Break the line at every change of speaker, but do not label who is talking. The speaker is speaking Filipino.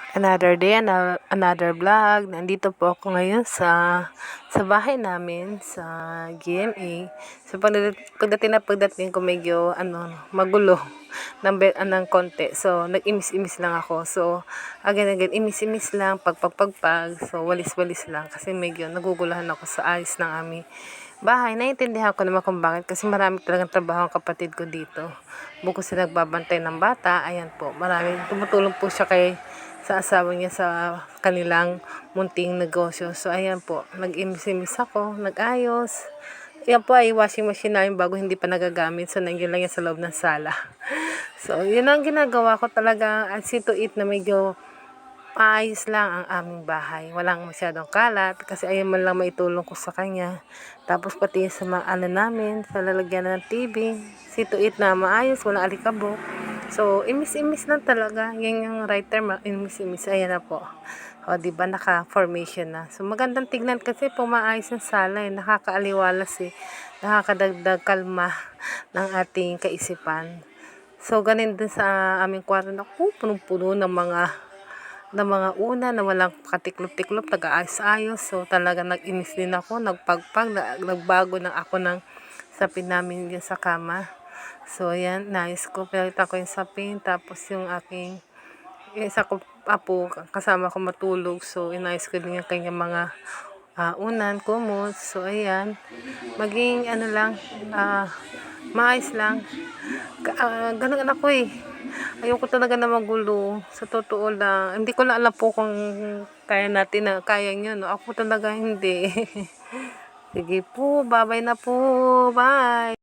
Another day, another vlog. Nandito po ako ngayon sa bahay namin sa GMA. So pagdating ko medyo magulo ng konti. So nag-imis-imis lang ako. So again imis-imis lang pagpag. So walis-walis lang kasi medyo nagugulahan ako sa ayos ng aming bahay. Naiintindihan ko naman kung bakit kasi marami talagang trabaho ang kapatid ko dito. Bukod sa nagbabantay ng bata, ayan po, marami tumutulong po siya sa asawa niya sa kanilang munting negosyo. So ayan po, nag-imis-imis ako, nag-ayos. Yan po ay washing machine namin bago hindi pa nagagamit. So nandiyan lang yan sa loob ng sala. So yun ang ginagawa ko talaga, see to it na medyo ayos lang ang aming bahay. Walang masyadong kalat kasi ayun man lang maitulong ko sa kanya. Tapos pati sa mga namin, sa lalagyan ng TV, see to it na maayos, walang alikabok. So, imis-imis lang talaga. Yan yung right term, imis-imis. Ayan na po. O, diba, naka-formation na. So, magandang tignan kasi pumaayos ng sala. Nakakaaliwalas Nakakadagdag kalma ng ating kaisipan. So, ganun din sa aming kwarto. Naku, punong-puno ng mga una na walang katiklop-tiklop, nag-aayos-ayos. So, talaga nag-inis din ako, nagpagpag, nagbago na ako ng sapin namin dyan sa kama. So, ayan, nais ko. Pinalitan ko yung sapin. Tapos yung isa ko apo, kasama ko matulog. So, inayos ko din yung kanyang mga unan, kumot. So, ayan. Maging, maayos lang. Ganun anak ko eh. Ayoko talaga na magulo. Sa totoo lang. Hindi ko na alam po kung kaya natin na kaya nyo. No? Ako talaga hindi. Sige po, bye-bye na po. Bye!